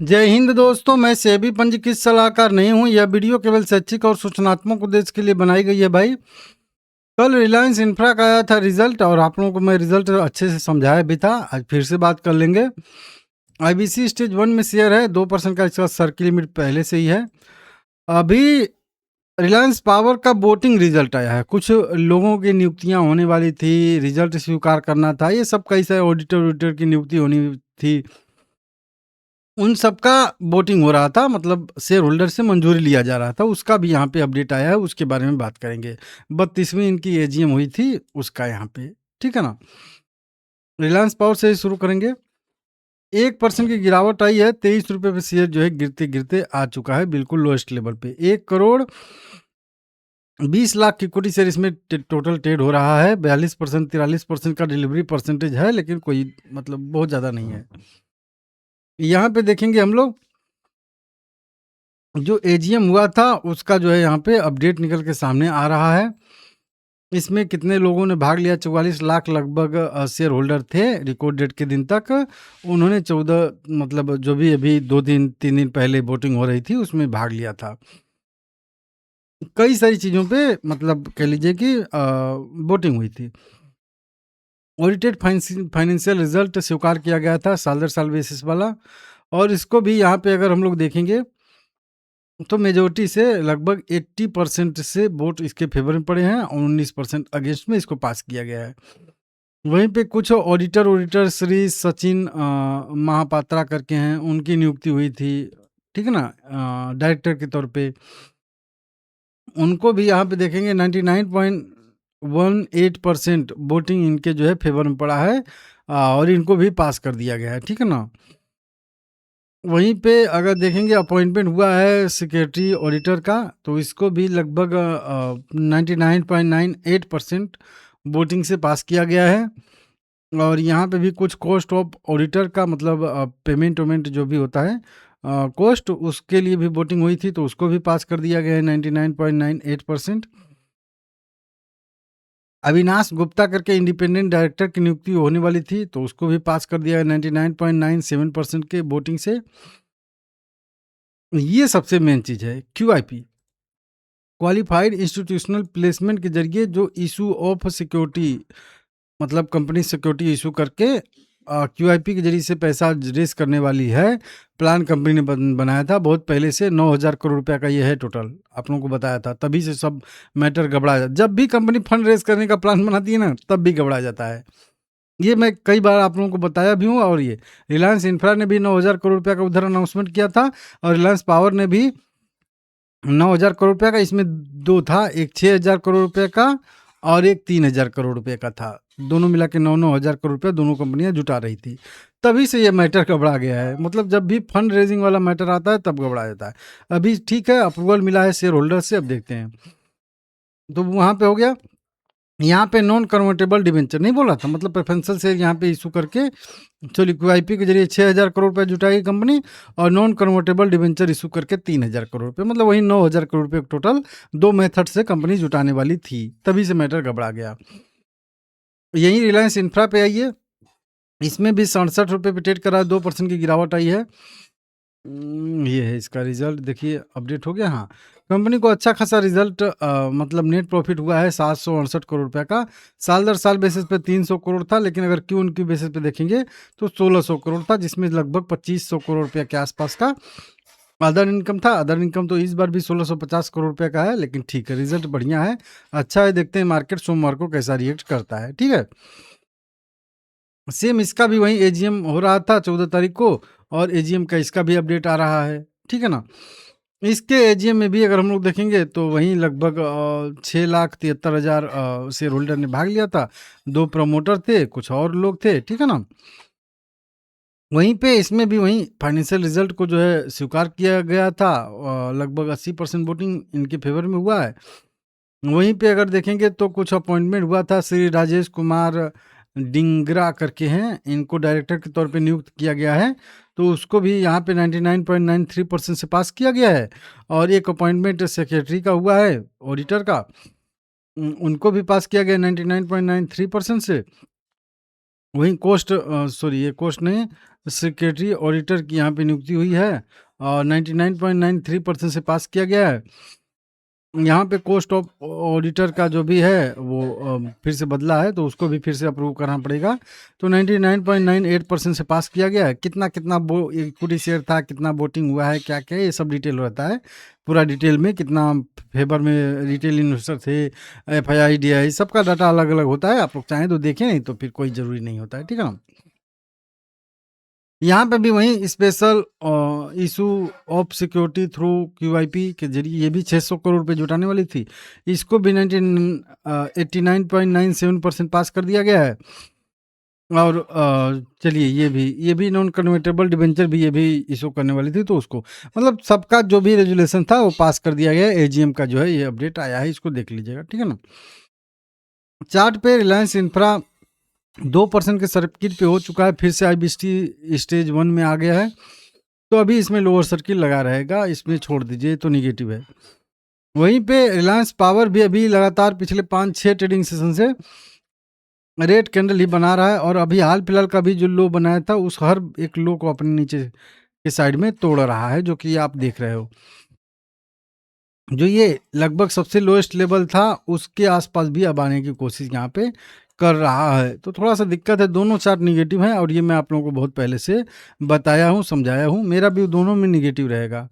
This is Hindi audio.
जय हिंद दोस्तों, मैं सेबी पंजीकृत सलाहकार नहीं हूं। यह वीडियो केवल शैक्षिक और सूचनात्मक उद्देश्य के लिए बनाई गई है भाई। कल रिलायंस इंफ्रा का आया था रिजल्ट और आप लोगों को मैं रिजल्ट अच्छे से समझाया भी था। आज फिर से बात कर लेंगे। आईबीसी स्टेज 1 में शेयर है, 2% का इसका सर्किल लिमिट पहले से ही है। अभी रिलायंस पावर का वोटिंग रिजल्ट आया है। कुछ लोगों की नियुक्तियां होने वाली थी, रिजल्ट स्वीकार करना था, ये सब कई सारे ऑडिटर की नियुक्ति होनी थी। उन सबका वोटिंग हो रहा था, मतलब शेयर होल्डर से मंजूरी लिया जा रहा था। उसका भी यहाँ पे अपडेट आया है, उसके बारे में बात करेंगे। 32वीं इनकी एजीएम हुई थी, उसका यहाँ पे, ठीक है ना। रिलायंस पावर से ही शुरू करेंगे। 1% की गिरावट आई है, 23 रुपये पे शेयर जो है गिरते गिरते आ चुका है बिल्कुल लोएस्ट लेवल पे। 1,20,00,000 की इक्विटी शेयर इसमें टोटल ट्रेड हो रहा है। 42% 43% का डिलीवरी परसेंटेज है, लेकिन कोई मतलब बहुत ज़्यादा नहीं है। यहाँ पे देखेंगे हम लोग, जो एजीएम हुआ था उसका जो है यहाँ पे अपडेट निकल के सामने आ रहा है। इसमें कितने लोगों ने भाग लिया? 44 लाख लगभग शेयर होल्डर थे रिकॉर्ड डेट के दिन तक। उन्होंने 14 मतलब जो भी अभी 2 दिन 3 दिन पहले वोटिंग हो रही थी उसमें भाग लिया था। कई सारी चीज़ों पे मतलब कह लीजिए कि वोटिंग हुई थी। ऑडिटेड फाइनेंशियल रिजल्ट स्वीकार किया गया था साल दर साल बेसिस वाला। और इसको भी यहाँ पे अगर हम लोग देखेंगे तो मेजोरिटी से लगभग 80% से वोट इसके फेवर में पड़े हैं और 19% अगेंस्ट में इसको पास किया गया है। वहीं पे कुछ ऑडिटर श्री सचिन महापात्रा करके हैं, उनकी नियुक्ति हुई थी, ठीक है ना, डायरेक्टर के तौर पे। उनको भी यहाँ पे देखेंगे 99.18% वोटिंग इनके जो है फेवर में पड़ा है और इनको भी पास कर दिया गया है, ठीक है ना। वहीं पे अगर देखेंगे अपॉइंटमेंट हुआ है सेक्रेटरी ऑडिटर का, तो इसको भी लगभग 99.98% वोटिंग से पास किया गया है। और यहाँ पे भी कुछ कॉस्ट ऑफ ऑडिटर का मतलब पेमेंट वेमेंट जो भी होता है कॉस्ट, उसके लिए भी वोटिंग हुई थी, तो उसको भी पास कर दिया गया है 99.98%। अविनाश गुप्ता करके इंडिपेंडेंट डायरेक्टर की नियुक्ति होने वाली थी, तो उसको भी पास कर दिया है 99.97% के वोटिंग से। ये सबसे मेन चीज़ है क्यूआईपी, क्वालिफाइड इंस्टीट्यूशनल प्लेसमेंट के जरिए जो इशू ऑफ सिक्योरिटी, मतलब कंपनी सिक्योरिटी इशू करके क्यूआईपी के जरिए से पैसा रेस करने वाली है। प्लान कंपनी ने बनाया था बहुत पहले से। 9,000 करोड़ रुपया का ये है टोटल, आप लोगों को बताया था। तभी से सब मैटर गड़बड़ा जाता। जब भी कंपनी फंड रेस करने का प्लान बनाती है ना, तब भी गड़बड़ा जाता है। ये मैं कई बार आप लोगों को बताया भी हूँ। और ये रिलायंस इंफ्रा ने भी 9,000 करोड़ रुपया का उधर अनाउंसमेंट किया था, और रिलायंस पावर ने भी 9,000 करोड़ रुपये का। इसमें दो था, एक 6,000 करोड़ रुपये का और एक 3,000 करोड़ रुपये का था। दोनों मिला के 9,000 करोड़ रुपये दोनों कंपनियां जुटा रही थी। तभी से ये मैटर गड़बड़ा गया है। मतलब जब भी फंड रेजिंग वाला मैटर आता है तब गड़बड़ा जाता है। अभी ठीक है, अप्रूवल मिला है शेयर होल्डर से, अब देखते हैं। तो वहाँ पे हो गया। यहाँ पे नॉन कन्वर्टेबल डिवेंचर नहीं बोला था, मतलब प्रेफरेंशियल शेयर यहाँ पे इशू करके चलिए क्यूआईपी के जरिए 6,000 करोड़ रुपये जुटाई कंपनी, और नॉन कन्वर्टेबल डिवेंचर इशू करके 3,000 करोड़ रुपये, मतलब वही 9,000 करोड़ रुपये टोटल 2 मेथड से कंपनी जुटाने वाली थी। तभी से मैटर गड़बड़ा गया। यही रिलायंस इंफ्रा पे आइए, इसमें भी 67 रुपये पे ट्रेड करा, 2% की गिरावट आई है। ये है इसका रिजल्ट, देखिए अपडेट हो गया। हाँ, कंपनी को अच्छा खासा रिजल्ट मतलब नेट प्रॉफिट हुआ है 768 करोड़ रुपए का। साल दर साल बेसिस पे 300 करोड़ था, लेकिन अगर क्यू एन क्यू बेसिस पे देखेंगे तो 1,600 करोड़ था, जिसमें लगभग 2,500 करोड़ रुपये के आसपास का अदर इनकम था। अदर इनकम तो इस बार भी 1,650 करोड़ रुपये का है, लेकिन ठीक है, रिजल्ट बढ़िया है, अच्छा है। देखते हैं मार्केट सोमवार को कैसा रिएक्ट करता है, ठीक है। सेम इसका भी वही एजीएम हो रहा था 14 तारीख को, और एजीएम का इसका भी अपडेट आ रहा है, ठीक है ना। इसके एजीएम में भी अगर हम लोग देखेंगे तो वहीं लगभग 6,73,000 शेयर होल्डर ने भाग लिया था। 2 प्रमोटर थे, कुछ और लोग थे, ठीक है ना। वहीं पे इसमें भी वहीं फाइनेंशियल रिजल्ट को जो है स्वीकार किया गया था, लगभग 80% वोटिंग इनके फेवर में हुआ है। वहीं पे अगर देखेंगे तो कुछ अपॉइंटमेंट हुआ था, श्री राजेश कुमार डिंगरा करके हैं, इनको डायरेक्टर के तौर पे नियुक्त किया गया है, तो उसको भी यहाँ पे 99.93% से पास किया गया है। और एक अपॉइंटमेंट सेक्रेटरी का हुआ है ऑडिटर का, उनको भी पास किया गया 99.93% से। वहीं ये कोस्ट नहीं, सेक्रेटरी ऑडिटर की यहाँ पे नियुक्ति हुई है और 99.93% से पास किया गया है। यहाँ पे कोस्ट ऑफ ऑडिटर का जो भी है वो फिर से बदला है, तो उसको भी फिर से अप्रूव करना पड़ेगा। तो 99.98% से पास किया गया है। कितना कितना इक्विटी शेयर था, कितना वोटिंग हुआ है, क्या क्या, ये सब डिटेल रहता है पूरा डिटेल में। कितना फेवर में रिटेल इन्वेस्टर थे, FII DI, सबका डाटा अलग अलग होता है। आप लोग चाहें तो देखें, नहीं तो फिर कोई ज़रूरी नहीं होता है, ठीक है ना। यहाँ पे भी वही special issue of security through QIP के जरिए ये भी 600 करोड़ रुपए जुटाने वाली थी। इसको भी 89.97% पास कर दिया गया है। और चलिए ये भी नॉन कन्वर्टेबल डिबेंचर भी ये भी इशू करने वाली थी, तो उसको मतलब सबका जो भी रेजुलेशन था वो पास कर दिया गया। AGM का जो है ये अपडेट आया है, इसको देख लीजिएगा, ठीक है ना। चार्ट पे रिलायंस इंफ्रा 2% के सर्किट पे हो चुका है, फिर से IBC स्टेज 1 में आ गया है। तो अभी इसमें लोअर सर्किट लगा रहेगा, इसमें छोड़ दीजिए, तो निगेटिव है। वहीं पे रिलायंस पावर भी अभी लगातार पिछले 5-6 ट्रेडिंग सेशन से रेड कैंडल ही बना रहा है, और अभी हाल फिलहाल का भी जो लो बनाया था उस हर एक लो को अपने नीचे के साइड में तोड़ रहा है, जो कि आप देख रहे हो। जो ये लगभग सबसे लोएस्ट लेवल था उसके आसपास भी अब आने की कोशिश यहाँ पे कर रहा है। तो थोड़ा सा दिक्कत है, दोनों चार्ट निगेटिव हैं, और ये मैं आप लोगों को बहुत पहले से बताया हूँ, समझाया हूँ। मेरा भी दोनों में निगेटिव रहेगा।